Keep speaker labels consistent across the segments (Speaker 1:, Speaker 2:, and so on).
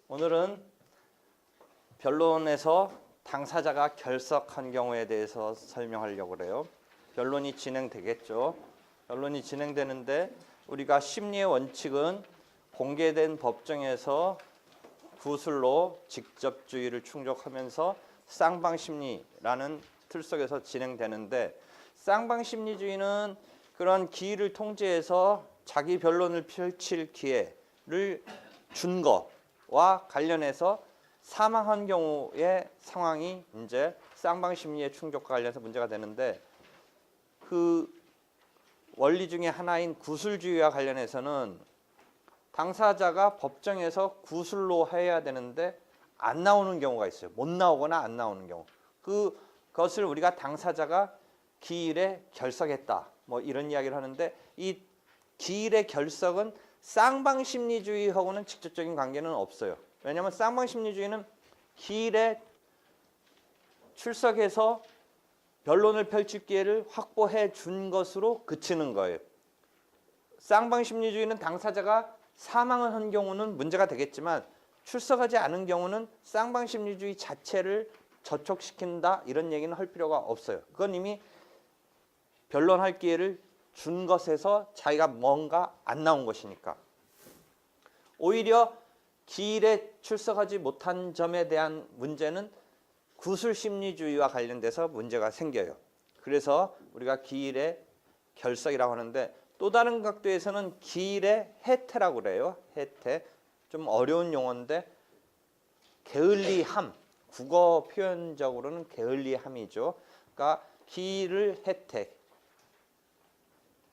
Speaker 1: 오늘은 변론에서 당사자가 결석한 경우에 대해서 설명하려고 그래요. 변론이 진행되겠죠. 변론이 진행되는데 우리가 심리의 원칙은 공개된 법정에서 구술로 직접주의를 충족하면서 쌍방심리라는 틀 속에서 진행되는데, 쌍방심리주의는 그런 기회를 통제해서 자기 변론을 펼칠 기회를 준 것과 관련해서 사망한 경우의 상황이 이제 쌍방심리의 충족과 관련해서 문제가 되는데, 그 원리 중에 하나인 구술주의와 관련해서는 당사자가 법정에서 구술로 해야 되는데 안 나오는 경우가 있어요. 못 나오거나 안 나오는 경우. 그것을 우리가 당사자가 기일에 결석했다, 뭐 이런 이야기를 하는데, 이 기일의 결석은 쌍방심리주의하고는 직접적인 관계는 없어요. 왜냐하면 쌍방심리주의는 기일에 출석해서 변론을 펼칠 기회를 확보해 준 것으로 그치는 거예요. 쌍방심리주의는 당사자가 사망을 한 경우는 문제가 되겠지만 출석하지 않은 경우는 쌍방심리주의 자체를 저촉시킨다, 이런 얘기는 할 필요가 없어요. 그건 이미 변론할 기회를 준 것에서 자기가 뭔가 안 나온 것이니까. 오히려 기일에 출석하지 못한 점에 대한 문제는 구술심리주의와 관련돼서 문제가 생겨요. 그래서 우리가 기일의 결석이라고 하는데, 또 다른 각도에서는 기일의 해태라고 그래요. 해태. 좀 어려운 용어인데 게을리함, 국어 표현적으로는 게을리함이죠. 그러니까 기일을 해태,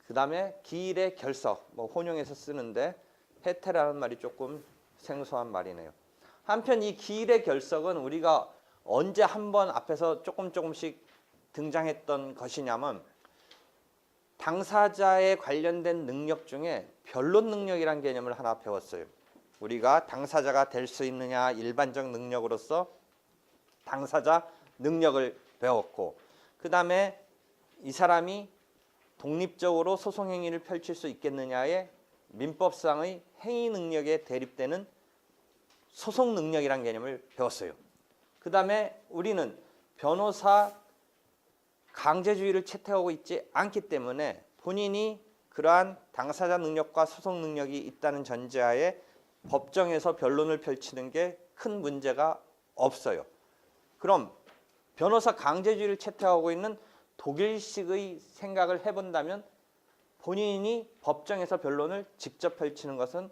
Speaker 1: 그 다음에 기일의 결석, 뭐 혼용해서 쓰는데 해태라는 말이 조금 생소한 말이네요. 한편 이 기일의 결석은 우리가 언제 한번 앞에서 조금씩 등장했던 것이냐면, 당사자에 관련된 능력 중에 변론 능력이라는 개념을 하나 배웠어요. 우리가 당사자가 될 수 있느냐, 일반적 능력으로서 당사자 능력을 배웠고, 그 다음에 이 사람이 독립적으로 소송 행위를 펼칠 수 있겠느냐의 민법상의 행위 능력에 대립되는 소송 능력이라는 개념을 배웠어요. 그 다음에 우리는 변호사 강제주의를 채택하고 있지 않기 때문에 본인이 그러한 당사자 능력과 소송 능력이 있다는 전제하에 법정에서 변론을 펼치는 게 큰 문제가 없어요. 그럼 변호사 강제주의를 채택하고 있는 독일식의 생각을 해본다면, 본인이 법정에서 변론을 직접 펼치는 것은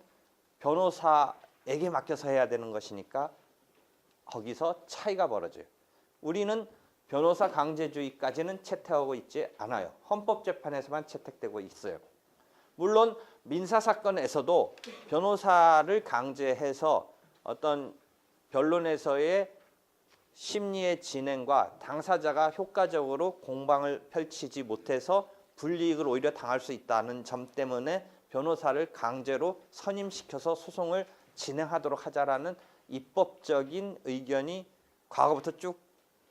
Speaker 1: 변호사에게 맡겨서 해야 되는 것이니까 거기서 차이가 벌어져요. 우리는 변호사 강제주의까지는 채택하고 있지 않아요. 헌법재판에서만 채택되고 있어요. 물론 민사사건에서도 변호사를 강제해서 어떤 변론에서의 심리의 진행과 당사자가 효과적으로 공방을 펼치지 못해서 불이익을 오히려 당할 수 있다는 점 때문에 변호사를 강제로 선임시켜서 소송을 진행하도록 하자라는 입법적인 의견이 과거부터 쭉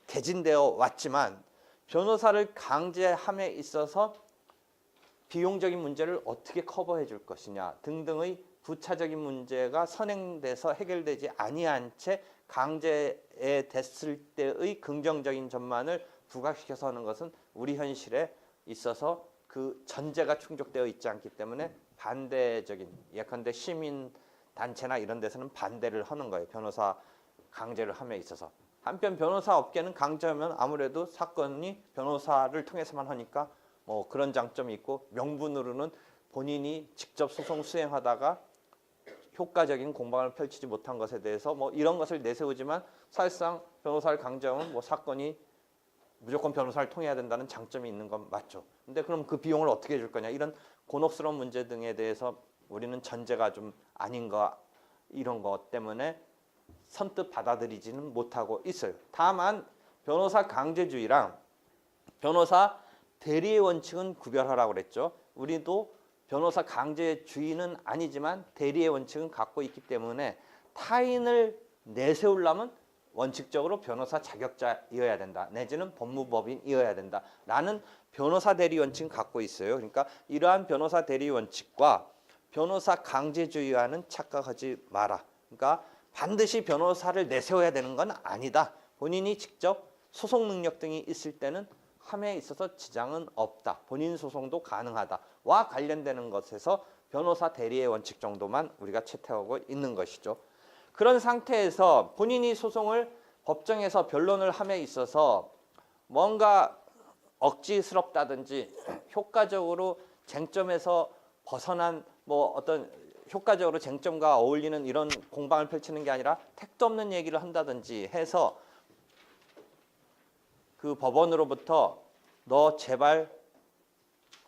Speaker 1: 개진되어 왔지만, 변호사를 강제함에 있어서 비용적인 문제를 어떻게 커버해 줄 것이냐 등등의 부차적인 문제가 선행돼서 해결되지 아니한 채 강제에 됐을 때의 긍정적인 점만을 부각시켜서 하는 것은 우리 현실에 있어서 그 전제가 충족되어 있지 않기 때문에 반대적인, 예컨대 시민단체나 이런 데서는 반대를 하는 거예요. 변호사 강제를 함에 있어서. 한편 변호사 업계는 강제하면 아무래도 사건이 변호사를 통해서만 하니까 뭐 그런 장점이 있고, 명분으로는 본인이 직접 소송 수행하다가 효과적인 공방을 펼치지 못한 것에 대해서 뭐 이런 것을 내세우지만, 사실상 변호사를 강제하면 뭐 사건이 무조건 변호사를 통해야 된다는 장점이 있는 건 맞죠. 근데 그럼 그 비용을 어떻게 줄 거냐, 이런 곤혹스러운 문제 등에 대해서 우리는 전제가 좀 아닌가, 이런 것 때문에 선뜻 받아들이지는 못하고 있어요. 다만 변호사 강제주의랑 변호사 대리의 원칙은 구별하라고 그랬죠. 우리도 변호사 강제주의는 아니지만 대리의 원칙은 갖고 있기 때문에 타인을 내세우려면 원칙적으로 변호사 자격자이어야 된다. 내지는 법무법인이어야 된다. 라는 변호사 대리 원칙을 갖고 있어요. 그러니까 이러한 변호사 대리 원칙과 변호사 강제주의와는 착각하지 마라. 그러니까 반드시 변호사를 내세워야 되는 건 아니다. 본인이 직접 소송 능력 등이 있을 때는 함에 있어서 지장은 없다. 본인 소송도 가능하다와 관련되는 것에서 변호사 대리의 원칙 정도만 우리가 채택하고 있는 것이죠. 그런 상태에서 본인이 소송을 법정에서 변론을 함에 있어서 뭔가 억지스럽다든지 효과적으로 쟁점에서 벗어난 뭐 어떤 효과적으로 쟁점과 어울리는 이런 공방을 펼치는 게 아니라 택도 없는 얘기를 한다든지 해서 그 법원으로부터 너 제발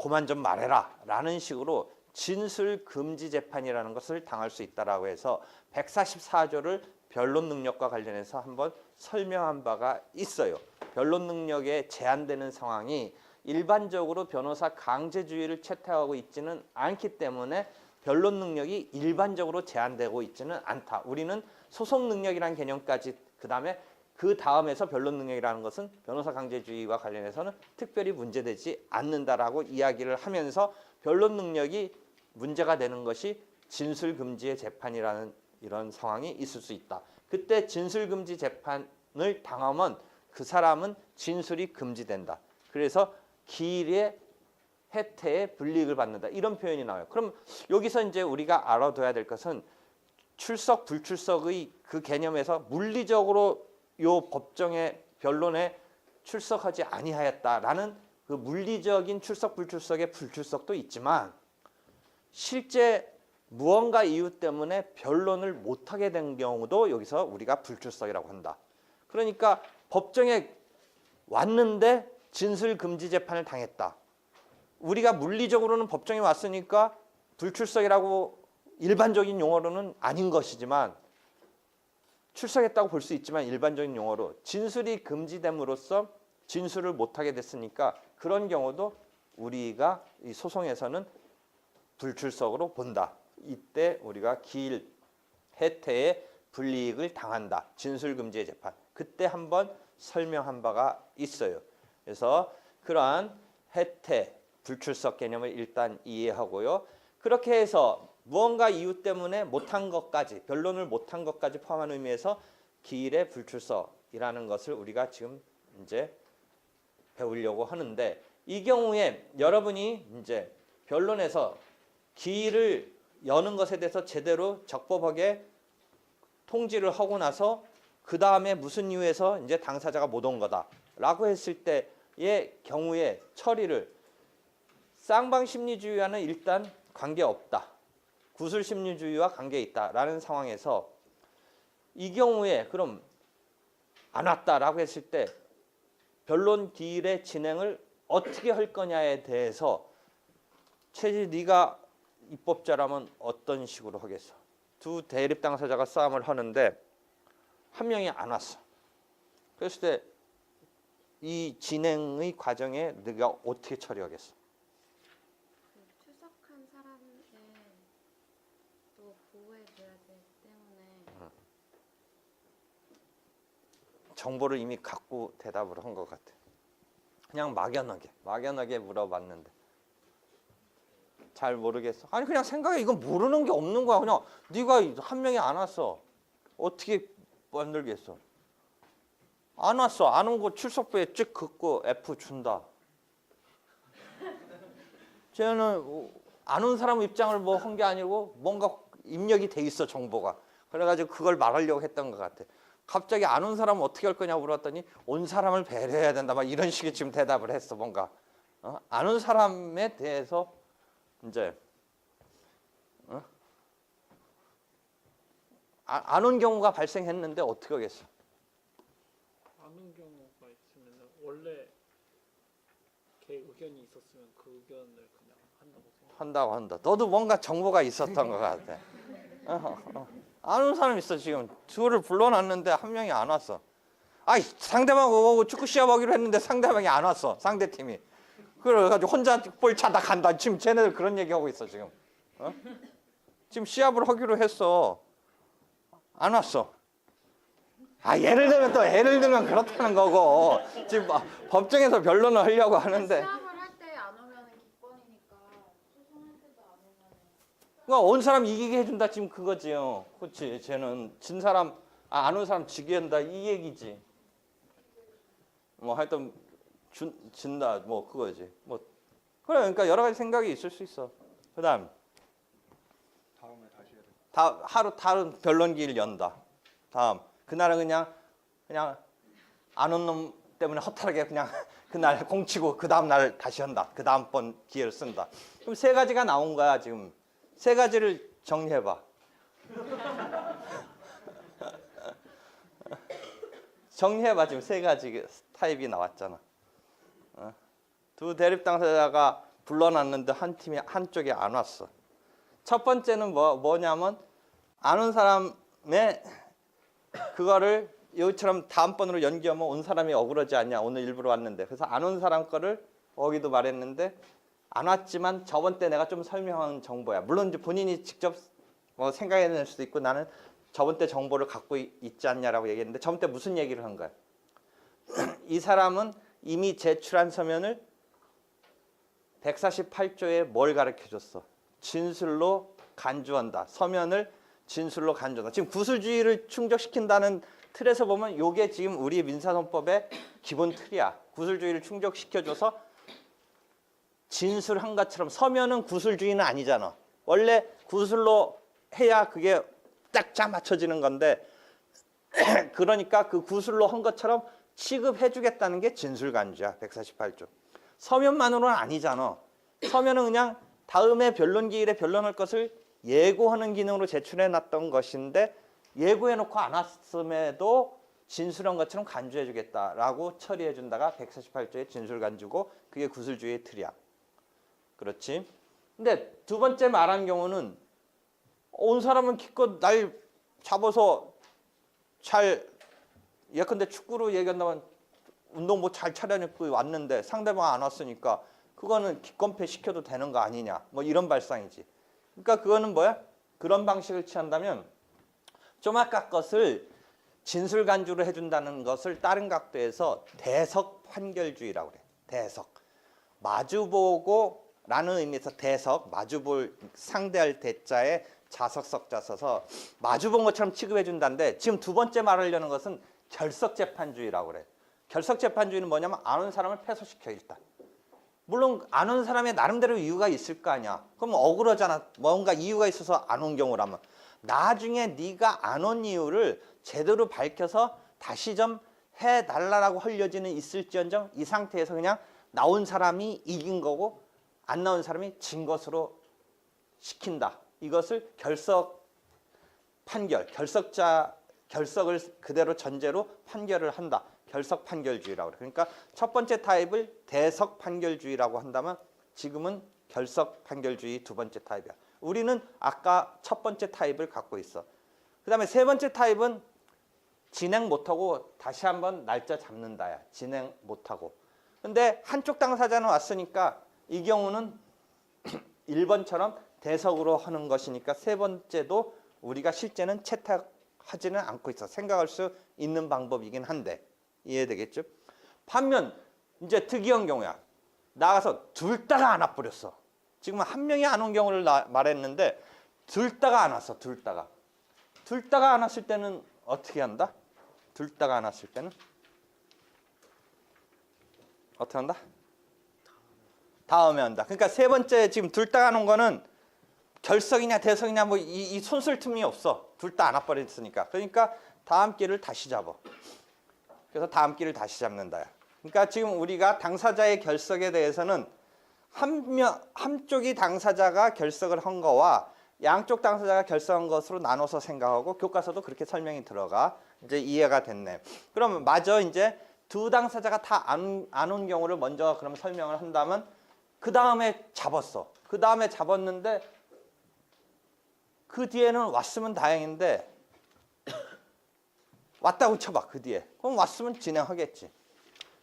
Speaker 1: 그만 좀 말해라 라는 식으로 진술금지 재판이라는 것을 당할 수 있다라고 해서 144조를 변론 능력과 관련해서 한번 설명한 바가 있어요. 변론 능력에 제한되는 상황이 일반적으로 변호사 강제주의를 채택하고 있지는 않기 때문에 변론 능력이 일반적으로 제한되고 있지는 않다. 우리는 소송 능력이라는 개념까지 그 다음에서 변론 능력이라는 것은 변호사 강제주의와 관련해서는 특별히 문제되지 않는다라고 이야기를 하면서 변론 능력이 문제가 되는 것이 진술금지의 재판이라는 이런 상황이 있을 수 있다. 그때 진술금지 재판을 당하면 그 사람은 진술이 금지된다. 그래서 기일의 혜택에 불이익을 받는다. 이런 표현이 나와요. 그럼 여기서 이제 우리가 알아둬야 될 것은 출석 불출석의 그 개념에서 물리적으로 요 법정의 변론에 출석하지 아니하였다라는 그 물리적인 출석 불출석의 불출석도 있지만 실제 무언가 이유 때문에 변론을 못하게 된 경우도 여기서 우리가 불출석이라고 한다. 그러니까 법정에 왔는데 진술금지 재판을 당했다. 우리가 물리적으로는 법정에 왔으니까 불출석이라고 일반적인 용어로는 아닌 것이지만 출석했다고 볼 수 있지만 일반적인 용어로 진술이 금지됨으로써 진술을 못하게 됐으니까 그런 경우도 우리가 이 소송에서는 불출석으로 본다. 이때 우리가 기일 혜택에 불이익을 당한다. 진술금지의 재판. 그때 한번 설명한 바가 있어요. 그래서 그러한 혜택, 불출석 개념을 일단 이해하고요. 그렇게 해서 무언가 이유 때문에 못한 것까지, 변론을 못한 것까지 포함한 의미에서 기일의 불출석이라는 것을 우리가 지금 이제 배우려고 하는데 이 경우에 여러분이 이제 변론에서 기일을 여는 것에 대해서 제대로 적법하게 통지를 하고 나서 그 다음에 무슨 이유에서 이제 당사자가 못 온 거다라고 했을 때의 경우에 처리를 쌍방심리주의와는 일단 관계없다. 구술심리주의와 관계있다라는 상황에서 이 경우에 그럼 안 왔다라고 했을 때 변론 기일의 진행을 어떻게 할 거냐에 대해서 최지 네가 입법자라면 어떤 식으로 하겠어? 두 대립 당사자가 싸움을 하는데 한 명이 안 왔어. 그랬을 때 이 진행의 과정에 네가 어떻게 처리하겠어?
Speaker 2: 출석한 사람에 또 보호해줘야 되기 때문에
Speaker 1: 정보를 이미 갖고 대답을 한 것 같아. 그냥 막연하게 물어봤는데 잘 모르겠어. 아니 그냥 생각해. 이건 모르는 게 없는 거야. 그냥 네가 한 명이 안 왔어. 어떻게 만들겠어? 안 왔어. 안 온 거 출석부에 쭉 긋고 F 준다. 쟤는 안 온 사람 입장을 뭐 한 게 아니고 뭔가 입력이 돼 있어 정보가. 그래가지고 그걸 말하려고 했던 것 같아. 갑자기 안 온 사람은 어떻게 할 거냐고 물었더니 온 사람을 배려해야 된다. 막 이런 식의 지금 대답을 했어 뭔가. 안 온 사람에 대해서 이제 안 온 경우가 발생했는데 어떻게 하겠어?
Speaker 3: 안 온 경우가 있으면 원래 걔 의견이 있었으면 그 의견을 그냥 한다고 생각.
Speaker 1: 한다고 한다. 너도 뭔가 정보가 있었던 것 같아. 안 온 사람 있어 지금. 둘을 불러놨는데 한 명이 안 왔어. 아이 상대방하고 축구 시합하기로 했는데 상대방이 안 왔어. 상대팀이. 그래가지고 혼자 볼 차다 간다. 지금 쟤네들 그런 얘기하고 있어 지금. 지금 시합을 하기로 했어. 안 왔어. 예를 들면 그렇다는 거고 지금 법정에서 변론을 하려고 하는데
Speaker 2: 시합을 할 때 안 오면은 기권이니까 소송할 때도 안 오면은
Speaker 1: 그러니까 온 사람 이기게 해준다 지금 그거지요. 그렇지. 쟤는 진 사람 안 온 사람 지게 한다 이 얘기지. 뭐 하여튼 진다 뭐 그거지. 뭐 그래 그러니까 여러 가지 생각이 있을 수 있어. 그다음
Speaker 4: 다음에 다시 해야 돼.
Speaker 1: 하루 다른 변론기를 연다. 다음 그날은 그냥 안 온 놈 때문에 허탈하게 그냥 그날 공치고 그 다음 날 다시 한다. 그 다음번 기회를 쓴다. 그럼 세 가지가 나온 거야 지금. 세 가지를 정리해봐. 정리해봐 지금 세 가지 타입이 나왔잖아. 두 대립 당사자가 불러놨는데 한 팀이 한쪽이 안 왔어. 첫 번째는 뭐냐면 안 온 사람의 그거를 여기처럼 다음번으로 연기하면 온 사람이 억울하지 않냐. 오늘 일부러 왔는데. 그래서 안 온 사람 거를 거기도 말했는데 안 왔지만 저번 때 내가 좀 설명한 정보야. 물론 이제 본인이 직접 뭐 생각해낼 수도 있고 나는 저번 때 정보를 갖고 있지 않냐라고 얘기했는데 저번 때 무슨 얘기를 한 거야? 이 사람은 이미 제출한 서면을 148조에 뭘 가르쳐줬어? 진술로 간주한다. 서면을 진술로 간주한다. 지금 구술주의를 충족시킨다는 틀에서 보면 이게 지금 우리 민사소송법의 기본 틀이야. 구술주의를 충족시켜줘서 진술한 것처럼 서면은 구술주의는 아니잖아. 원래 구술로 해야 그게 딱 맞춰지는 건데 그러니까 그 구술로 한 것처럼 취급해주겠다는 게 진술간주야. 148조. 서면만으로는 아니잖아. 서면은 그냥 다음에 변론기일에 변론할 것을 예고하는 기능으로 제출해놨던 것인데 예고해놓고 안 왔음에도 진술한 것처럼 간주해주겠다라고 처리해준다가 148조의 진술간주고 그게 구술주의의 틀이야. 그렇지? 근데 두 번째 말한 경우는 온 사람은 기껏 날 잡아서 잘 예컨대 축구로 얘기한다면 운동 뭐 잘 차려입고 왔는데 상대방 안 왔으니까 그거는 기권패 시켜도 되는 거 아니냐 뭐 이런 발상이지. 그러니까 그거는 뭐야? 그런 방식을 취한다면 좀 아까 것을 진술간주로 해준다는 것을 다른 각도에서 대석 판결주의라고 그래. 대석. 마주보고 라는 의미에서 대석, 마주볼 상대할 대자에 자석석자 써서 마주본 것처럼 취급해준다는데 지금 두 번째 말하려는 것은 결석재판주의라고 그래. 결석재판주의는 뭐냐면 안 온 사람을 패소시켜 일단. 물론 안 온 사람의 나름대로 이유가 있을 거 아니야. 그럼 억울하잖아. 뭔가 이유가 있어서 안 온 경우라면. 나중에 네가 안 온 이유를 제대로 밝혀서 다시 좀 해달라고 헐려지는 있을지언정 이 상태에서 그냥 나온 사람이 이긴 거고 안 나온 사람이 진 것으로 시킨다. 이것을 결석 판결, 결석을 그대로 전제로 판결을 한다. 결석 판결주의라고 그래. 그러니까 첫 번째 타입을 대석 판결주의라고 한다면 지금은 결석 판결주의 두 번째 타입이야. 우리는 아까 첫 번째 타입을 갖고 있어. 그다음에 세 번째 타입은 진행 못하고 다시 한번 날짜 잡는다야. 진행 못하고. 근데 한쪽 당사자는 왔으니까 이 경우는 1번처럼 대석으로 하는 것이니까 세 번째도 우리가 실제는 채택하지는 않고 있어. 생각할 수 있는 방법이긴 한데 이해되겠죠? 반면 이제 특이한 경우야. 나가서 둘 다가 안 와버렸어. 지금 한 명이 안 온 경우를 말했는데 둘 다가 안 왔어. 둘 다가 안 왔을 때는 어떻게 한다? 둘 다가 안 왔을 때는 어떻게 한다? 다음에 한다. 그러니까 세 번째 지금 둘 다가 안 온 거는 결석이냐 대석이냐 뭐 이 손쓸 틈이 없어. 둘 다 안 와버렸으니까. 그러니까 다음 기를 다시 잡아. 그래서 다음 기를 다시 잡는다. 그러니까 지금 우리가 당사자의 결석에 대해서는 한쪽이 당사자가 결석을 한 거와 양쪽 당사자가 결석한 것으로 나눠서 생각하고 교과서도 그렇게 설명이 들어가. 이제 이해가 됐네. 그러면 마저 이제 두 당사자가 다 안 온 경우를 먼저 그럼 설명을 한다면 그 다음에 잡았어. 그 다음에 잡았는데 그 뒤에는 왔으면 다행인데 왔다고 쳐봐. 그 뒤에. 그럼 왔으면 진행하겠지.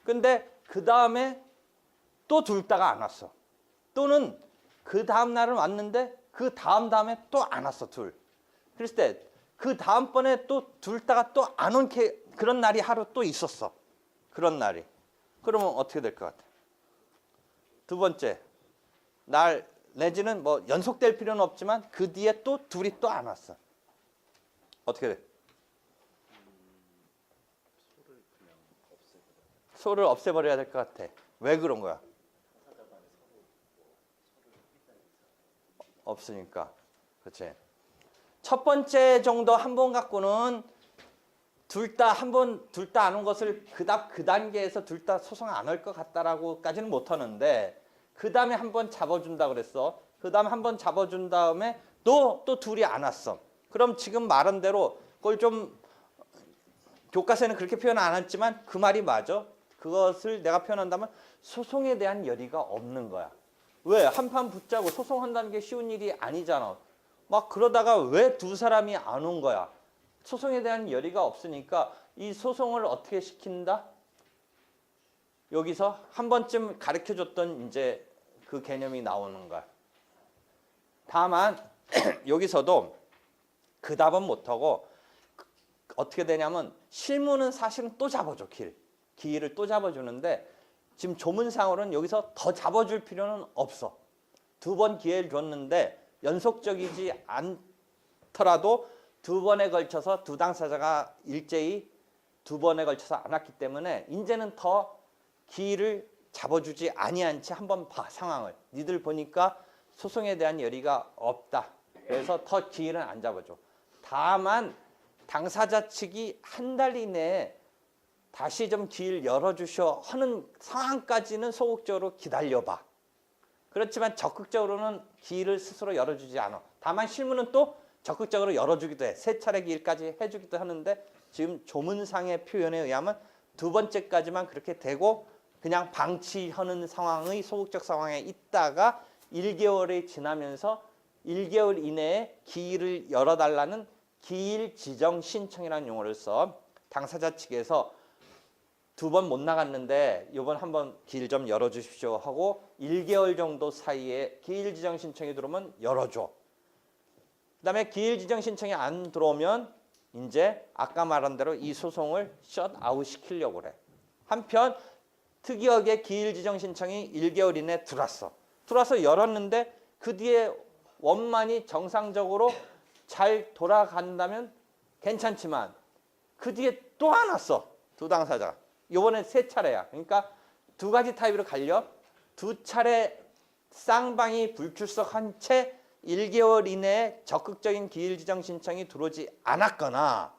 Speaker 1: 근데 그 다음에 또 둘 다가 안 왔어. 또는 그 다음 날은 왔는데 그 다음에 또 안 왔어. 둘. 그랬을 때 그 다음번에 또 둘 다가 또 안 온 그런 날이 하루 또 있었어. 그런 날이. 그러면 어떻게 될 것 같아? 두 번째 날 내지는 뭐 연속될 필요는 없지만 그 뒤에 또 둘이 또 안 왔어. 어떻게 돼? 소를 없애버려야 될 것 같아. 왜 그런 거야? 없으니까. 그렇지. 첫 번째 정도 한 번 갖고는 둘 다 안 온 것을 그 단계에서 둘 다 소송 안 할 것 같다라고까지는 못 하는데 그 다음에 한 번 잡아준다 그랬어. 그 다음에 한 번 잡아준 다음에 또 둘이 안 왔어. 그럼 지금 말한 대로 그걸 좀 교과서에는 그렇게 표현 안 했지만 그 말이 맞아. 그것을 내가 표현한다면 소송에 대한 열의가 없는 거야. 왜? 한판 붙자고 소송한다는 게 쉬운 일이 아니잖아. 막 그러다가 왜 두 사람이 안 온 거야? 소송에 대한 열의가 없으니까 이 소송을 어떻게 시킨다? 여기서 한 번쯤 가르쳐줬던 이제 그 개념이 나오는 거야. 다만 여기서도 그 답은 못하고 어떻게 되냐면 실무는 사실은 또 잡아줘. 기일을 또 잡아주는데 지금 조문상으로는 여기서 더 잡아줄 필요는 없어. 두 번 기회를 줬는데 연속적이지 않더라도 두 번에 걸쳐서 두 당사자가 일제히 두 번에 걸쳐서 안 왔기 때문에 이제는 더 기일을 잡아주지 아니한 채 한번 봐 상황을. 니들 보니까 소송에 대한 열의가 없다. 그래서 더 기일은 안 잡아줘. 다만 당사자 측이 한 달 이내에 다시 좀 길 열어주셔 하는 상황까지는 소극적으로 기다려봐. 그렇지만 적극적으로는 길을 스스로 열어주지 않아. 다만 실무는 또 적극적으로 열어주기도 해. 세 차례 기일까지 해주기도 하는데 지금 조문상의 표현에 의하면 두 번째까지만 그렇게 되고 그냥 방치하는 상황의 소극적 상황에 있다가 1개월이 지나면서 1개월 이내에 기일을 열어달라는 기일 지정 신청이라는 용어를 써. 당사자 측에서 두 번 못 나갔는데 이번 한번 길 좀 열어주십시오 하고 1개월 정도 사이에 기일 지정 신청이 들어오면 열어줘. 그다음에 기일 지정 신청이 안 들어오면 이제 아까 말한 대로 이 소송을 셧아웃 시키려고 그래. 한편 특이하게 기일 지정 신청이 1개월 이내 들어와서 열었는데 그 뒤에 원만히 정상적으로 잘 돌아간다면 괜찮지만 그 뒤에 또 안 왔어. 두 당사자가. 이번에 세 차례야. 그러니까 두 가지 타입으로 갈려. 두 차례 쌍방이 불출석한 채 1개월 이내에 적극적인 기일 지정 신청이 들어오지 않았거나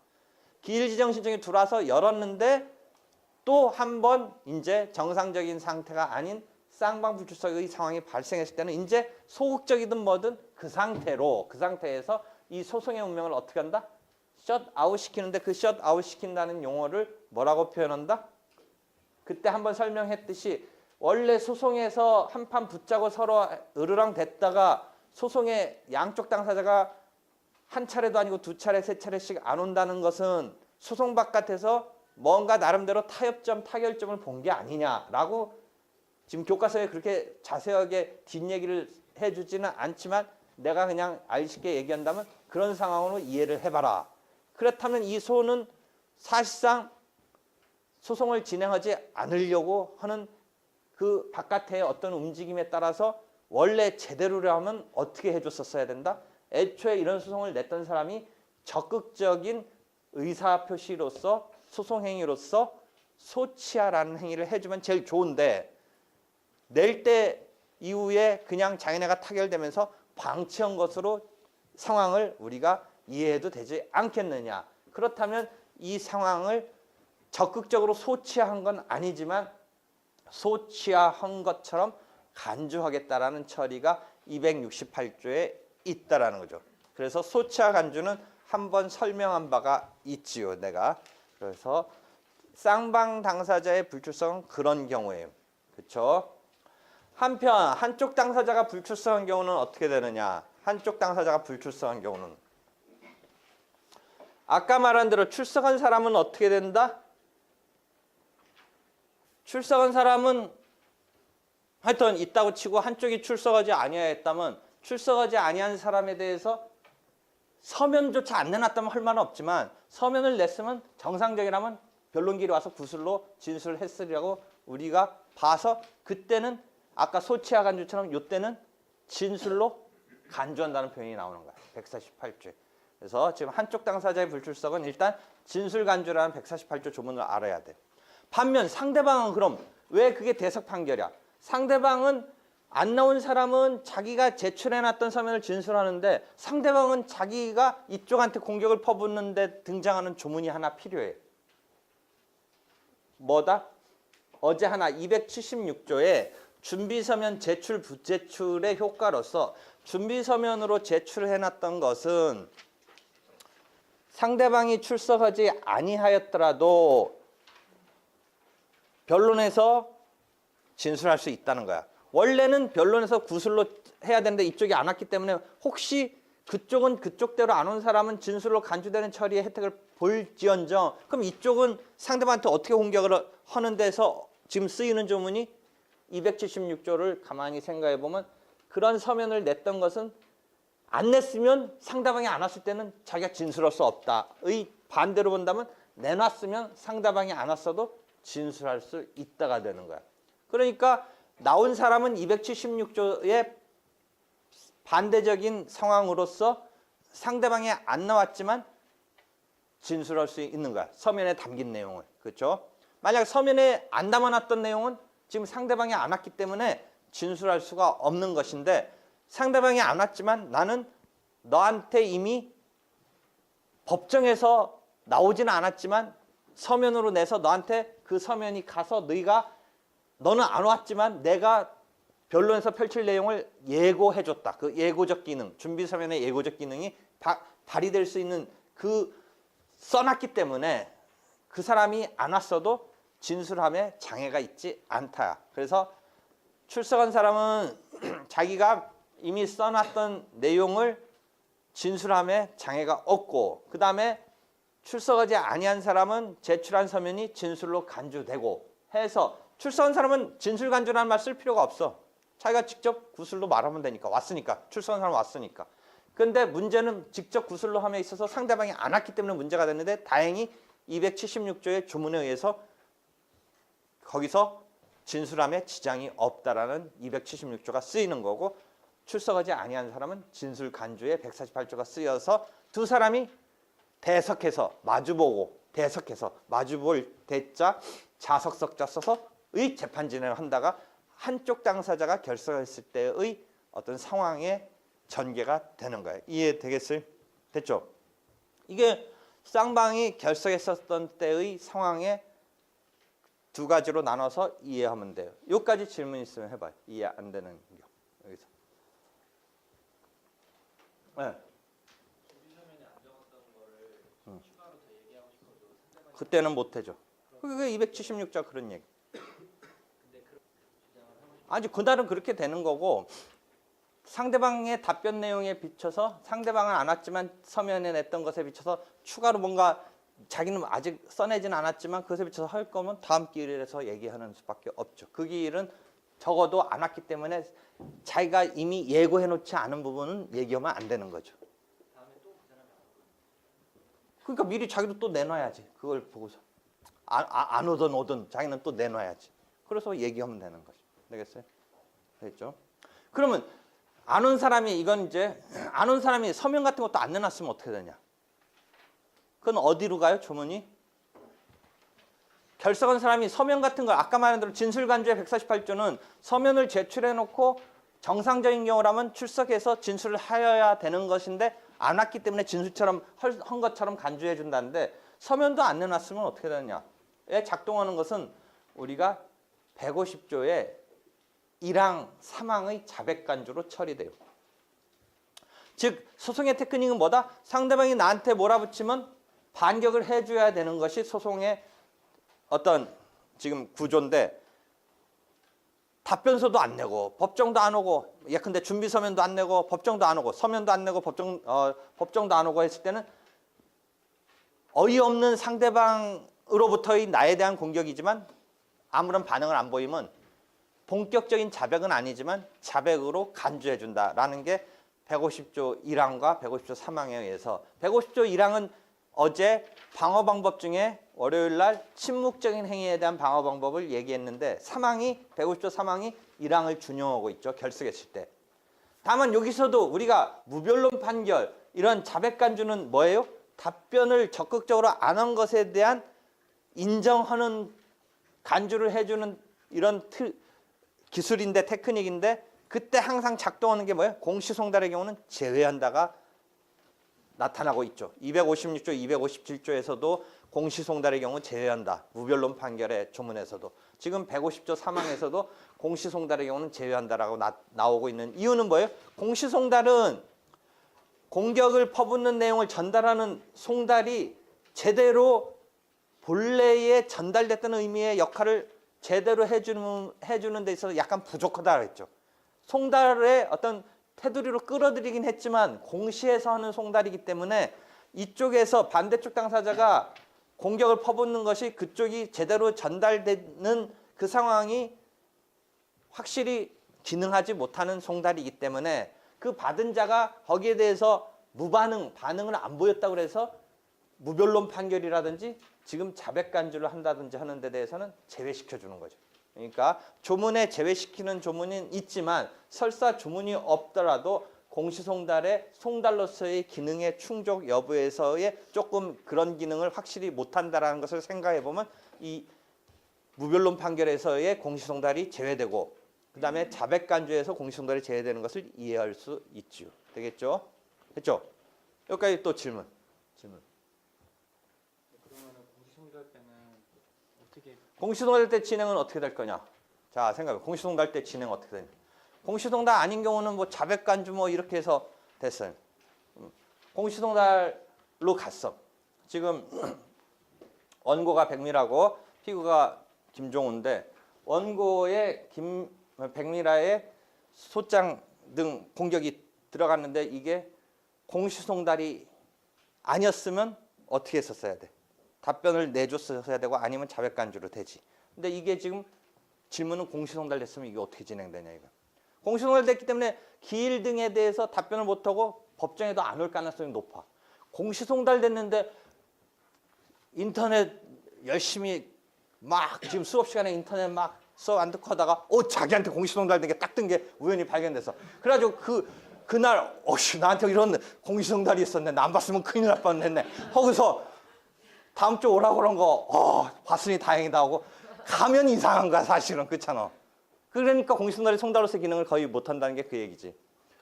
Speaker 1: 기일 지정 신청이 들어와서 열었는데 또 한 번 이제 정상적인 상태가 아닌 쌍방 불출석의 상황이 발생했을 때는 이제 소극적이든 뭐든 그 상태에서 이 소송의 운명을 어떻게 한다? 셧아웃 시키는데 그 셧아웃 시킨다는 용어를 뭐라고 표현한다? 그때 한번 설명했듯이 원래 소송에서 한판 붙자고 서로 으르렁 됐다가 소송에 양쪽 당사자가 한 차례도 아니고 두 차례, 세 차례씩 안 온다는 것은 소송 바깥에서 뭔가 나름대로 타협점, 타결점을 본 게 아니냐라고 지금 교과서에 그렇게 자세하게 뒷얘기를 해주지는 않지만 내가 그냥 알쉽게 얘기한다면 그런 상황으로 이해를 해봐라. 그렇다면 이 소는 사실상 소송을 진행하지 않으려고 하는 그 바깥의 어떤 움직임에 따라서 원래 제대로라면 어떻게 해줬었어야 된다? 애초에 이런 소송을 냈던 사람이 적극적인 의사표시로서 소송행위로서 소치하라는 행위를 해주면 제일 좋은데 낼 때 이후에 그냥 자기네가 타결되면서 방치한 것으로 상황을 우리가 이해해도 되지 않겠느냐. 그렇다면 이 상황을 적극적으로 소치한 건 아니지만 소치한 것처럼 간주하겠다라는 처리가 268조에 있다라는 거죠. 그래서 소치와 간주는 한번 설명한 바가 있지요, 내가. 그래서 쌍방 당사자의 불출석은 그런 경우에요. 그렇죠? 한편 한쪽 당사자가 불출석한 경우는 어떻게 되느냐? 한쪽 당사자가 불출석한 경우는 아까 말한 대로 출석한 사람은 어떻게 된다? 출석한 사람은 하여튼 있다고 치고 한쪽이 출석하지 아니하였다면 출석하지 아니한 사람에 대해서 서면조차 안 내놨다면 할 말은 없지만 서면을 냈으면 정상적이라면 변론길이 와서 구술로 진술을 했으리라고 우리가 봐서 그때는 아까 소치하 간주처럼 이때는 진술로 간주한다는 표현이 나오는 거야. 148조에. 그래서 지금 한쪽 당사자의 불출석은 일단 진술 간주라는 148조 조문을 알아야 돼. 반면 상대방은 그럼 왜 그게 대석 판결이야? 상대방은 안 나온 사람은 자기가 제출해놨던 서면을 진술하는데 상대방은 자기가 이쪽한테 공격을 퍼붓는데 등장하는 조문이 하나 필요해. 뭐다? 어제 하나 276조에 준비서면 제출 부제출의 효과로서 준비서면으로 제출해놨던 것은 상대방이 출석하지 아니하였더라도 변론에서 진술할 수 있다는 거야. 원래는 변론에서 구술로 해야 되는데 이쪽이 안 왔기 때문에 혹시 그쪽은 그쪽대로 안 온 사람은 진술로 간주되는 처리의 혜택을 볼지언정 그럼 이쪽은 상대방한테 어떻게 공격을 하는 데서 지금 쓰이는 조문이 276조를 가만히 생각해 보면 그런 서면을 냈던 것은 안 냈으면 상대방이 안 왔을 때는 자기가 진술할 수 없다의 반대로 본다면 내놨으면 상대방이 안 왔어도 진술할 수 있다가 되는 거야. 그러니까 나온 사람은 276조의 반대적인 상황으로서 상대방이 안 나왔지만 진술할 수 있는 거야. 서면에 담긴 내용을. 그렇죠? 만약 서면에 안 담아놨던 내용은 지금 상대방이 안 왔기 때문에 진술할 수가 없는 것인데 상대방이 안 왔지만 나는 너한테 이미 법정에서 나오지는 않았지만 서면으로 내서 너한테 그 서면이 가서 너는 안 왔지만 내가 변론에서 펼칠 내용을 예고해줬다. 그 예고적 기능, 준비 서면의 예고적 기능이 발휘될 수 있는 그 써놨기 때문에 그 사람이 안 왔어도 진술함에 장애가 있지 않다. 그래서 출석한 사람은 자기가 이미 써놨던 내용을 진술함에 장애가 없고 그 다음에 출석하지 아니한 사람은 제출한 서면이 진술로 간주되고 해서 출석한 사람은 진술 간주라는 말 쓸 필요가 없어. 자기가 직접 구술로 말하면 되니까 왔으니까 출석한 사람 왔으니까. 그런데 문제는 직접 구술로 함에 있어서 상대방이 안 왔기 때문에 문제가 됐는데 다행히 276조의 조문에 의해서 거기서 진술함에 지장이 없다라는 276조가 쓰이는 거고 출석하지 아니한 사람은 진술 간주에 148조가 쓰여서 두 사람이 대석해서 마주보고 대석해서 마주볼 대자 자석석자 써서의 재판 진행을 한다가 한쪽 당사자가 결석했을 때의 어떤 상황의 전개가 되는 거예요. 이해되겠어요? 됐죠? 이게 쌍방이 결석했었던 때의 상황에 두 가지로 나눠서 이해하면 돼요. 여기까지 질문 있으면 해봐요. 이해 안 되는 경우. 여기서. 네. 그때는 못해죠. 그게 276조 그런 얘기. 아니 그날은 그렇게 되는 거고 상대방의 답변 내용에 비춰서 상대방은 안 왔지만 서면에 냈던 것에 비춰서 추가로 뭔가 자기는 아직 써내진 않았지만 그것에 비춰서 할 거면 다음 기일에서 얘기하는 수밖에 없죠. 그 기일은 적어도 안 왔기 때문에 자기가 이미 예고해 놓지 않은 부분은 얘기하면 안 되는 거죠. 그러니까 미리 자기도 또 내놔야지. 그걸 보고서 안 오든 자기는 또 내놔야지. 그래서 얘기하면 되는 거죠. 되겠어요? 됐죠? 그러면 안 온 사람이 이건 이제 안 온 사람이 서면 같은 것도 안 내놨으면 어떻게 되냐? 그건 어디로 가요? 조문이? 결석한 사람이 서면 같은 걸 아까 말한 대로 진술간주의 148조는 서면을 제출해놓고 정상적인 경우라면 출석해서 진술을 하여야 되는 것인데 안 왔기 때문에 진술처럼 한 것처럼 간주해 준다는데 서면도 안 내놨으면 어떻게 되느냐?에 작동하는 것은 우리가 150조의 1항 3항의 자백간주로 처리돼요. 즉 소송의 테크닉은 뭐다? 상대방이 나한테 몰아붙이면 반격을 해줘야 되는 것이 소송의 어떤 지금 구조인데 답변서도 안 내고 법정도 안 오고 예컨대 준비 서면도 안 내고 법정도 안 오고 서면도 안 내고 법정도 안 오고 했을 때는 어이없는 상대방으로부터의 나에 대한 공격이지만 아무런 반응을 안 보이면 본격적인 자백은 아니지만 자백으로 간주해 준다라는 게 150조 1항과 150조 3항에 의해서 150조 1항은 어제 방어 방법 중에 월요일 날 침묵적인 행위에 대한 방어 방법을 얘기했는데 150조 사망이 1항을 준용하고 있죠. 결석했을 때. 다만 여기서도 우리가 무변론 판결 이런 자백간주는 뭐예요? 답변을 적극적으로 안 한 것에 대한 인정하는 간주를 해주는 이런 기술인데 테크닉인데 그때 항상 작동하는 게 뭐예요? 공시송달의 경우는 제외한다가 나타나고 있죠. 256조, 257조에서도 공시송달의 경우 제외한다. 무변론 판결의 조문에서도. 지금 150조 사망에서도 공시송달의 경우는 제외한다라고 나오고 있는 이유는 뭐예요? 공시송달은 공격을 퍼붓는 내용을 전달하는 송달이 제대로 본래에 전달됐던 의미의 역할을 제대로 해주는 데 있어서 약간 부족하다 그랬죠. 송달의 어떤 테두리로 끌어들이긴 했지만 공시에서 하는 송달이기 때문에 이쪽에서 반대쪽 당사자가 공격을 퍼붓는 것이 그쪽이 제대로 전달되는 그 상황이 확실히 기능하지 못하는 송달이기 때문에 그 받은 자가 거기에 대해서 반응을 안 보였다고 그래서 무변론 판결이라든지 지금 자백간주를 한다든지 하는 데 대해서는 제외시켜 주는 거죠. 그러니까 조문에 제외시키는 조문은 있지만 설사 조문이 없더라도 공시송달의 송달로서의 기능의 충족 여부에서의 조금 그런 기능을 확실히 못한다라는 것을 생각해 보면 이 무변론 판결에서의 공시송달이 제외되고 그 다음에 자백간주에서 공시송달이 제외되는 것을 이해할 수 있죠. 되겠죠? 됐죠? 여기까지 또 질문.
Speaker 4: 그러면은 공시송달 때는 어떻게
Speaker 1: 공시송달 때 진행은 어떻게 될 거냐? 자, 생각해. 공시송달 때 진행 어떻게 되냐? 공시송달 아닌 경우는 뭐 자백간주 뭐 이렇게 해서 됐어요. 공시송달로 갔어. 지금 원고가 백미라고 피고가 김종우인데 원고의 백미라의 소장 등 공격이 들어갔는데 이게 공시송달이 아니었으면 어떻게 했었어야 돼? 답변을 내줬어야 되고 아니면 자백간주로 되지. 근데 이게 지금 질문은 공시송달 됐으면 이게 어떻게 진행되냐 이거. 공시송달 됐기 때문에 기일 등에 대해서 답변을 못하고 법정에도 안 올 가능성이 높아. 공시송달 됐는데 인터넷 열심히 막 지금 수업 시간에 인터넷 막 수업 안 듣고 하다가 자기한테 공시송달 된 게 딱 뜬 게 우연히 발견돼서 그래가지고 그날 나한테 이런 공시송달이 있었네. 나 안 봤으면 큰일 날 뻔했네. 거기서 다음 주 오라고 그런 거 봤으니 다행이다 하고 가면 이상한 거야 사실은. 그렇잖아. 그러니까 공시송달이 송달로서의 기능을 거의 못한다는 게 그 얘기지.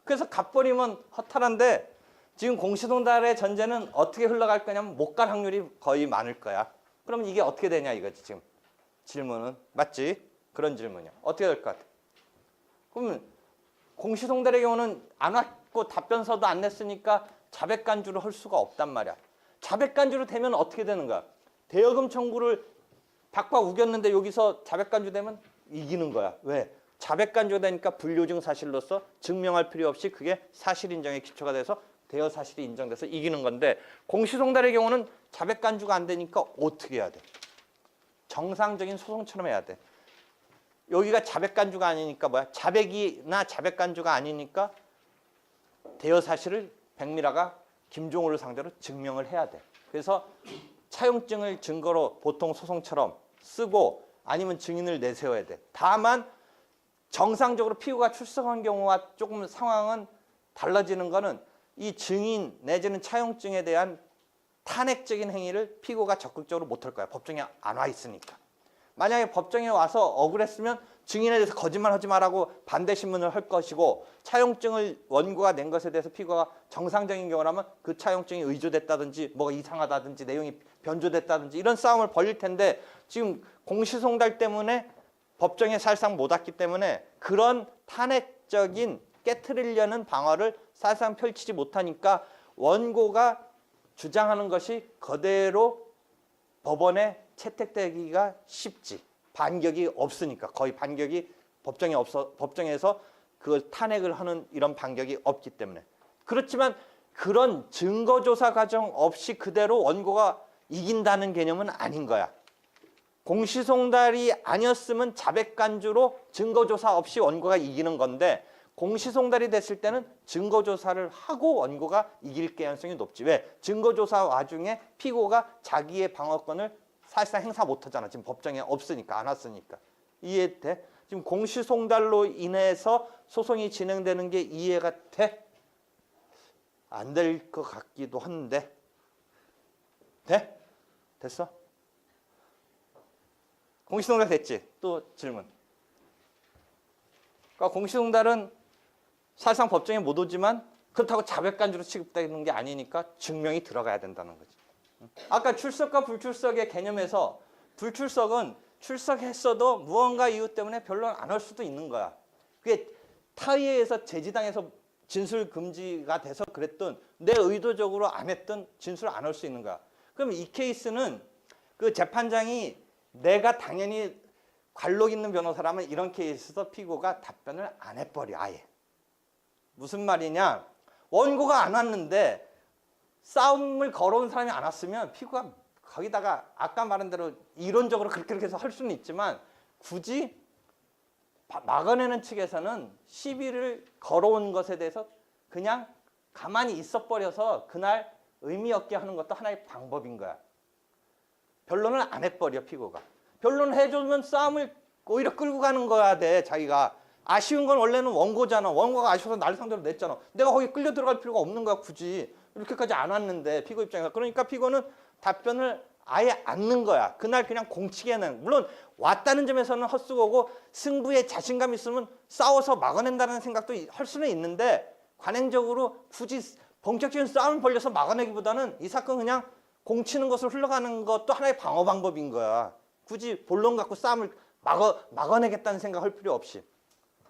Speaker 1: 그래서 갚버리면 허탈한데 지금 공시송달의 전제는 어떻게 흘러갈 거냐면 못 갈 확률이 거의 많을 거야. 그럼 이게 어떻게 되냐 이거지 지금. 질문은 맞지? 그런 질문이야. 어떻게 될 것 같아? 그러면 공시송달의 경우는 안 왔고 답변서도 안 냈으니까 자백간주를 할 수가 없단 말이야. 자백간주로 되면 어떻게 되는 거야? 대여금 청구를 박박 우겼는데 여기서 자백간주 되면 이기는 거야. 왜? 자백간주가 되니까 불요증 사실로서 증명할 필요 없이 그게 사실 인정의 기초가 돼서 대여 사실이 인정돼서 이기는 건데 공시송달의 경우는 자백간주가 안 되니까 어떻게 해야 돼? 정상적인 소송처럼 해야 돼. 여기가 자백간주가 아니니까 뭐야? 자백이나 자백간주가 아니니까 대여 사실을 백미라가 김종우를 상대로 증명을 해야 돼. 그래서 차용증을 증거로 보통 소송처럼 쓰고 아니면 증인을 내세워야 돼. 다만 정상적으로 피고가 출석한 경우와 조금 상황은 달라지는 거는 이 증인 내지는 차용증에 대한 탄핵적인 행위를 피고가 적극적으로 못할 거야. 법정에 안 와 있으니까. 만약에 법정에 와서 억울했으면 증인에 대해서 거짓말하지 말라고 반대 신문을 할 것이고 차용증을 원고가 낸 것에 대해서 피고가 정상적인 경우라면 그 차용증이 의조됐다든지 뭐가 이상하다든지 내용이 변조됐다든지 이런 싸움을 벌일 텐데 지금 공시송달 때문에 법정에 사실상 못 왔기 때문에 그런 탄핵적인 깨트리려는 방어를 사실상 펼치지 못하니까 원고가 주장하는 것이 그대로 법원에 채택되기가 쉽지. 반격이 없으니까. 거의 반격이 법정에서 그걸 탄핵을 하는 이런 반격이 없기 때문에. 그렇지만 그런 증거조사 과정 없이 그대로 원고가 이긴다는 개념은 아닌 거야. 공시송달이 아니었으면 자백간주로 증거조사 없이 원고가 이기는 건데 공시송달이 됐을 때는 증거조사를 하고 원고가 이길 가능성이 높지. 왜? 증거조사 와중에 피고가 자기의 방어권을 사실상 행사 못하잖아. 지금 법정에 없으니까, 안 왔으니까. 이해돼? 지금 공시송달로 인해서 소송이 진행되는 게 이해가 돼? 안 될 것 같기도 한데. 돼? 됐어? 공시송달 됐지? 또 질문. 그러니까 공시송달은 사실상 법정에 못 오지만 그렇다고 자백간주로 취급되는 게 아니니까 증명이 들어가야 된다는 거지. 아까 출석과 불출석의 개념에서 불출석은 출석했어도 무언가 이유 때문에 변론 안 할 수도 있는 거야. 그게 타의에서 제지당해서 진술 금지가 돼서 그랬든 내 의도적으로 안 했든 진술을 안 할 수 있는 거야. 그럼 이 케이스는 그 재판장이 내가 당연히 관록 있는 변호사라면 이런 케이스에서 피고가 답변을 안 해버려 아예. 무슨 말이냐? 원고가 안 왔는데 싸움을 걸어온 사람이 안 왔으면 피고가 거기다가 아까 말한 대로 이론적으로 그렇게 해서 할 수는 있지만 굳이 막아내는 측에서는 시비를 걸어온 것에 대해서 그냥 가만히 있어버려서 그날 의미 없게 하는 것도 하나의 방법인 거야. 변론을 안 해버려 피고가. 변론을 해주면 싸움을 오히려 끌고 가는 거야 돼 자기가. 아쉬운 건 원래는 원고잖아. 원고가 아쉬워서 날 상대로 냈잖아. 내가 거기 끌려 들어갈 필요가 없는 거야 굳이. 이렇게까지 안 왔는데 피고 입장에서. 그러니까 피고는 답변을 아예 안 넣는 거야. 그날 그냥 공치게는. 물론 왔다는 점에서는 헛수고고 승부에 자신감 있으면 싸워서 막아낸다는 생각도 할 수는 있는데 관행적으로 굳이 본격적인 싸움을 벌려서 막아내기보다는 이 사건 그냥 공치는 것으로 흘러가는 것도 하나의 방어 방법인 거야. 굳이 본론 갖고 싸움을 막아내겠다는 생각할 필요 없이.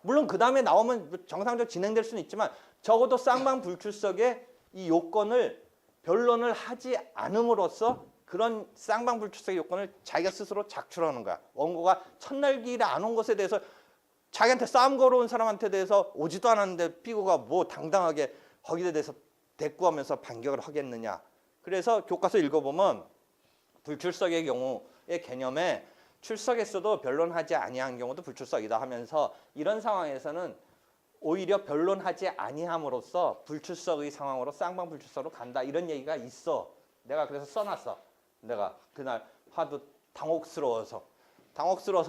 Speaker 1: 물론 그 다음에 나오면 정상적으로 진행될 수는 있지만 적어도 쌍방 불출석의 이 요건을 변론을 하지 않음으로써 그런 쌍방 불출석의 요건을 자기가 스스로 작출하는 거야. 원고가 첫날 기일에 안 온 것에 대해서 자기한테 싸움 걸어온 사람한테 대해서 오지도 않았는데 피고가 뭐 당당하게 거기에 대해서 대꾸하면서 반격을 하겠느냐. 그래서 교과서 읽어보면 불출석의 경우의 개념에 출석했어도 변론하지 아니한 경우도 불출석이다 하면서 이런 상황에서는 오히려 변론하지 아니함으로써 불출석의 상황으로 쌍방 불출석으로 간다 이런 얘기가 있어. 내가 그래서 써놨어. 내가 그날 하도 당혹스러워서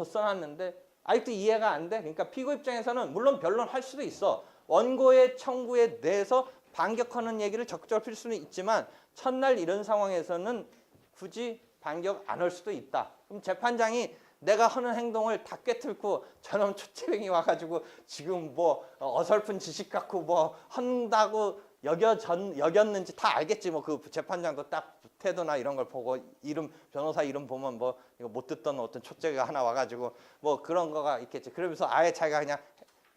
Speaker 1: 써놨는데 아직도 이해가 안 돼. 그러니까 피고 입장에서는 물론 변론할 수도 있어. 원고의 청구에 대해서 반격하는 얘기를 적극적으로 필 수는 있지만 첫날 이런 상황에서는 굳이 반격 안 할 수도 있다. 그럼 재판장이 내가 하는 행동을 다 꿰뚫고 저놈 초체병이 와가지고 지금 뭐 어설픈 지식 갖고 뭐 한다고 여겼는지 다 알겠지. 뭐 그 재판장도 딱 태도나 이런 걸 보고 변호사 이름 보면 뭐 이거 못 듣던 어떤 초째가 하나 와가지고 뭐 그런 거가 있겠지. 그러면서 아예 자기가 그냥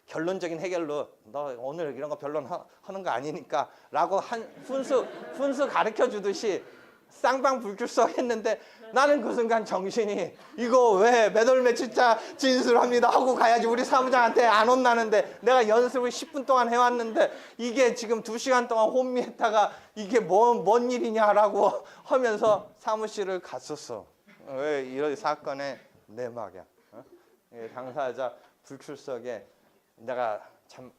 Speaker 1: 결론적인 해결로 너 오늘 이런 거 변론 하는 거 아니니까 라고 한 훈수 가르쳐 주듯이 쌍방 불출석 했는데 나는 그 순간 정신이 이거 왜 매달매치자 진술합니다 하고 가야지. 우리 사무장한테 안 혼나는데 내가 연습을 10분 동안 해왔는데 이게 지금 2시간 동안 혼미했다가 이게 뭔 일이냐라고 하면서 사무실을 갔었어. 왜 이런 사건의 내막이야. 당사자 불출석에 내가 참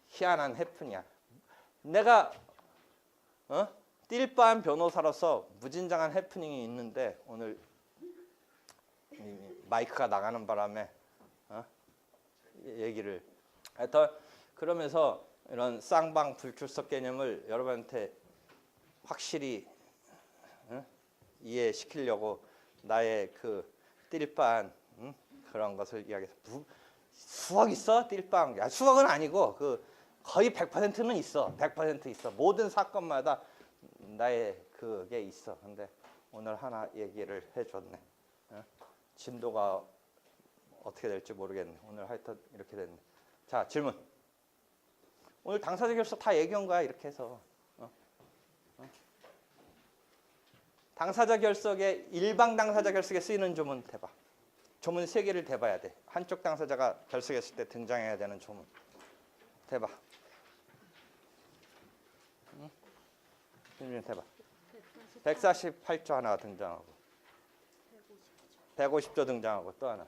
Speaker 1: 희한한 해프니야. 내가 띨빠한 변호사로서 무진장한 해프닝이 있는데 오늘 마이크가 나가는 바람에 얘기를 하여튼 그러면서 이런 쌍방 불출석 개념을 여러분한테 확실히 이해시키려고 나의 그 띨빠한 그런 것을 이야기해서 수억 있어? 띨빵. 야, 수억은 아니고 그 거의 100%는 있어. 100% 있어. 모든 사건마다 나의 그게 있어. 근데 오늘 하나 얘기를 해줬네. 진도가 어떻게 될지 모르겠네. 오늘 하여튼 이렇게 됐네. 자, 질문. 오늘 당사자 결석 다 얘기한 거야. 이렇게 해서. 당사자 결석에 일방 당사자 결석에 쓰이는 조문 대봐. 조문 3개를 대봐야 돼. 한쪽 당사자가 결석했을 때 등장해야 되는 조문. 대봐. 대봐. 148조 하나가 등장하고 150조 등장하고 또 하나.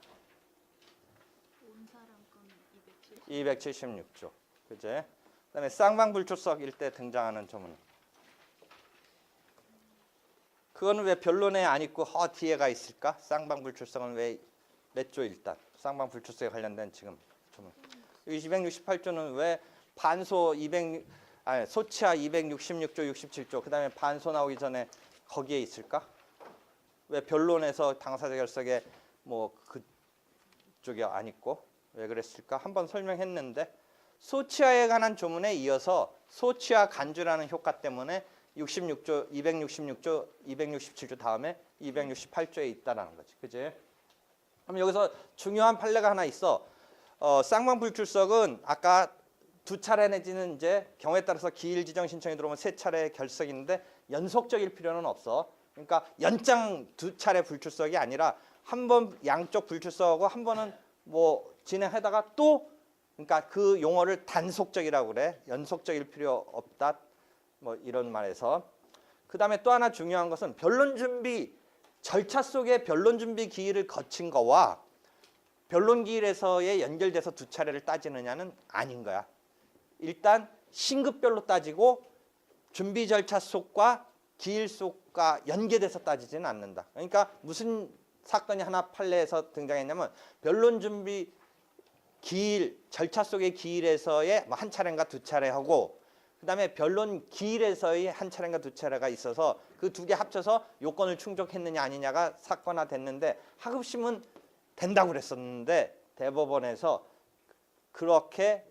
Speaker 2: 온 사람 건
Speaker 1: 276조. 그제? 그다음에 쌍방불출석일 때 등장하는 조문. 그거는 왜 변론에 안 있고 뒤에가 있을까? 쌍방불출석은 왜 몇 조 일단? 쌍방불출석에 관련된 지금 조문. 268조는 왜 반소 소치하 266조, 67조. 그다음에 반소 나오기 전에 거기에 있을까? 왜 변론에서 당사자 결석에 뭐 그쪽이 안 있고 왜 그랬을까? 한번 설명했는데 소치하에 관한 조문에 이어서 소치하 간주라는 효과 때문에 66조, 266조, 267조 다음에 268조에 있다라는 거지. 그지? 그럼 여기서 중요한 판례가 하나 있어. 쌍방불출석은 아까 두 차례 내지는 이제 경우에 따라서 기일 지정 신청이 들어오면 세 차례 결석인데 연속적일 필요는 없어. 그러니까 연장 두 차례 불출석이 아니라 한 번 양쪽 불출석하고 한 번은 뭐 진행하다가 또 그러니까 그 용어를 단속적이라고 그래. 연속적일 필요 없다. 뭐 이런 말에서 그다음에 또 하나 중요한 것은 변론 준비 절차 속에 변론 준비 기일을 거친 거와 변론 기일에서의 연결돼서 두 차례를 따지느냐는 아닌 거야. 일단 신급별로 따지고 준비 절차 속과 기일 속과 연계돼서 따지지는 않는다. 그러니까 무슨 사건이 하나 판례에서 등장했냐면 변론 준비 기일 절차 속의 기일에서의 뭐 한 차례인가 두 차례 하고 그다음에 변론 기일에서의 한 차례인가 두 차례가 있어서 그 두 개 합쳐서 요건을 충족했느냐 아니냐가 사건화 됐는데 하급심은 된다고 그랬었는데 대법원에서 그렇게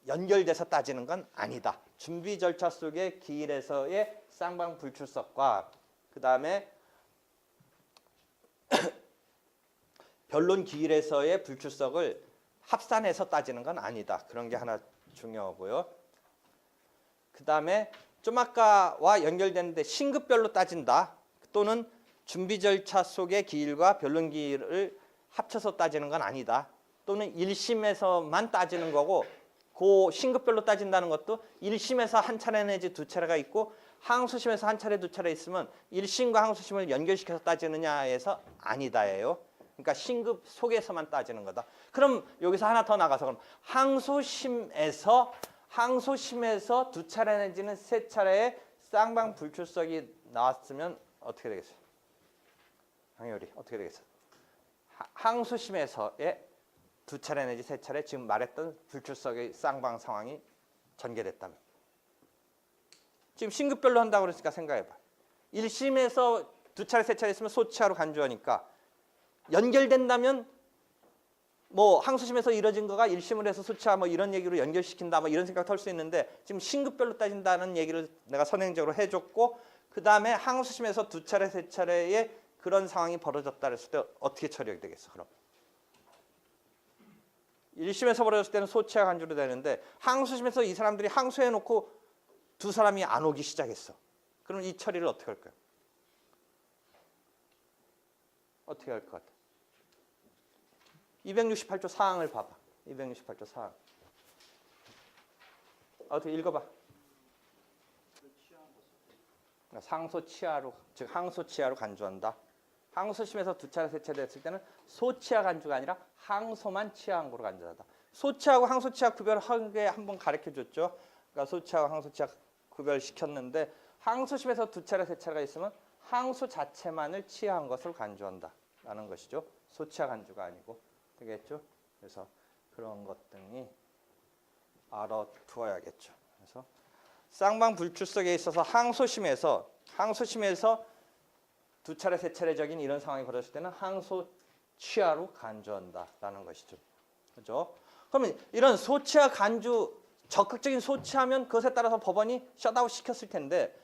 Speaker 1: 연결돼서 따지는 건 아니다. 준비 절차 속의 기일에서의 쌍방불출석과 그다음에 변론 기일에서의 불출석을 합산해서 따지는 건 아니다. 그런 게 하나 중요하고요. 그다음에 좀 아까와 연결되는데 신급별로 따진다. 또는 준비 절차 속의 기일과 변론 기일을 합쳐서 따지는 건 아니다. 또는 1심에서만 따지는 거고 그 신급별로 따진다는 것도 1심에서 한 차례 내지 두 차례가 있고 항소심에서 한 차례 두 차례 있으면 1심과 항소심을 연결시켜서 따지느냐에서 아니다예요. 그러니까 신급 속에서만 따지는 거다. 그럼 여기서 하나 더 나가서 그럼 항소심에서 두 차례 내지는 세 차례의 쌍방불출석이 나왔으면 어떻게 되겠어요? 강효리 어떻게 되겠어요? 항소심에서의 두 차례 내지 세 차례 지금 말했던 불출석의 쌍방 상황이 전개됐다면 지금 신급별로 한다고 그랬으니까 생각해봐. 1심에서 두 차례 세 차례 있으면 소치하로 간주하니까 연결된다면 뭐 항소심에서 이뤄진 거가 1심을 해서 소치하 뭐 이런 얘기로 연결시킨다 뭐 이런 생각도 할 수 있는데 지금 신급별로 따진다는 얘기를 내가 선행적으로 해줬고 그 다음에 항소심에서 두 차례 세 차례의 그런 상황이 벌어졌다 그랬을 때 어떻게 처리가 되겠어? 그럼 1심에서 벌어졌을 때는 소치하 간주로 되는데 항소심에서 이 사람들이 항소해놓고 두 사람이 안 오기 시작했어. 그럼 이 처리를 어떻게 할 거야? 어떻게 할 것 같아? 268조 사항을 봐봐. 268조 사항. 어떻게 읽어봐. 상소치하로 즉 항소치하로 간주한다. 항소심에서 두 차례 세 차례 됐을 때는 소치하 간주가 아니라 항소만 치하한 거로 간주하다. 소치하고 항소치하 구별한 게 한번 가르쳐줬죠. 그러니까 소치하고 항소치하 구별시켰는데 항소심에서 두 차례 세 차례가 있으면 항소 자체만을 치하한 것을 간주한다라는 것이죠. 소치하 간주가 아니고 되겠죠. 그래서 그런 것 등이 알아두어야겠죠. 그래서 쌍방불출석에 있어서 항소심에서 두 차례 세 차례적인 이런 상황이 벌어졌을 때는 항소치하로 간주한다라는 것이죠. 그렇죠? 그러면 이런 소치하 간주 적극적인 소치하면 그것에 따라서 법원이 셧아웃 시켰을 텐데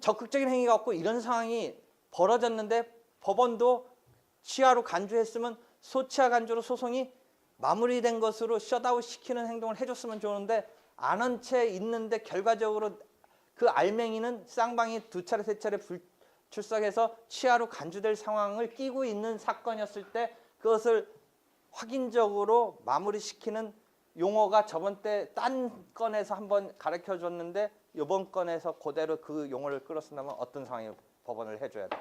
Speaker 1: 적극적인 행위가 없고 이런 상황이 벌어졌는데 법원도 치하로 간주했으면 소치하 간주로 소송이 마무리된 것으로 셧아웃 시키는 행동을 해줬으면 좋은데 안 한 채 있는데 결과적으로 그 알맹이는 쌍방이 두 차례 세 차례 출석해서 치하로 간주될 상황을 끼고 있는 사건이었을 때 그것을 확인적으로 마무리시키는 용어가 저번 때 딴 건에서 한번 가르쳐 줬는데 이번 건에서 그대로 그 용어를 끌었으면 어떤 상황이 법원을 해줘야 돼.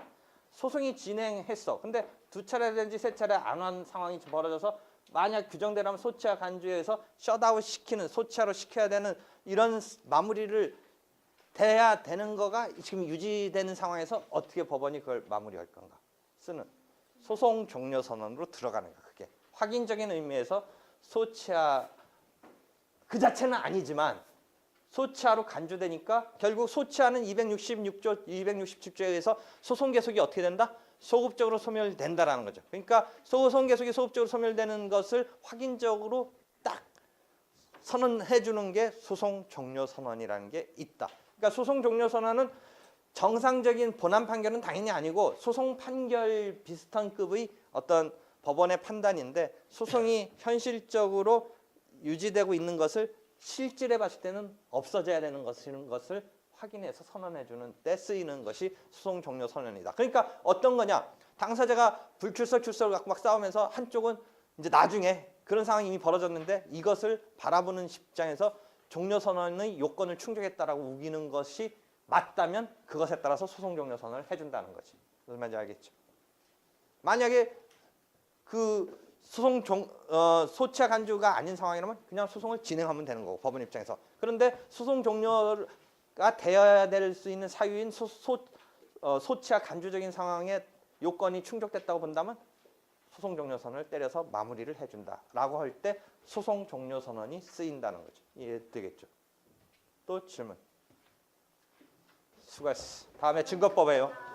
Speaker 1: 소송이 진행했어. 근데 두 차례든지 세 차례 안 한 상황이 벌어져서 만약 규정대로면 소치하 간주에서 셧아웃 시키는 소치하로 시켜야 되는 이런 마무리를 돼야 되는 거가 지금 유지되는 상황에서 어떻게 법원이 그걸 마무리할 건가 쓰는 소송 종료 선언으로 들어가는 거야. 그게 확인적인 의미에서 소치하 그 자체는 아니지만 소치하로 간주되니까 결국 소치하는 266조, 267조에 의해서 소송 계속이 어떻게 된다? 소급적으로 소멸된다라는 거죠. 그러니까 소송 계속이 소급적으로 소멸되는 것을 확인적으로 딱 선언해 주는 게 소송 종료 선언이라는 게 있다. 그러니까 소송 종료 선언은 정상적인 본안 판결은 당연히 아니고 소송 판결 비슷한 급의 어떤 법원의 판단인데 소송이 현실적으로 유지되고 있는 것을 실질에 봤을 때는 없어져야 되는 것을 확인해서 선언해 주는 때 쓰이는 것이 소송 종료 선언이다. 그러니까 어떤 거냐? 당사자가 불출석 출석을 갖고 막 싸우면서 한쪽은 이제 나중에 그런 상황이 이미 벌어졌는데 이것을 바라보는 입장에서 종료 선언의 요건을 충족했다라고 우기는 것이 맞다면 그것에 따라서 소송 종료 선언을 해준다는 거지. 무슨 말인지 알겠죠? 만약에 그 소치하 간주가 아닌 상황이라면 그냥 소송을 진행하면 되는 거고 법원 입장에서. 그런데 소송 종료가 되어야 될 수 있는 사유인 소치하 간주적인 상황에 요건이 충족됐다고 본다면 소송 종료 선언을 때려서 마무리를 해준다라고 할 때 소송 종료 선언이 쓰인다는 거죠. 이해되겠죠? 또 질문. 수고했어. 다음에 증거법이에요.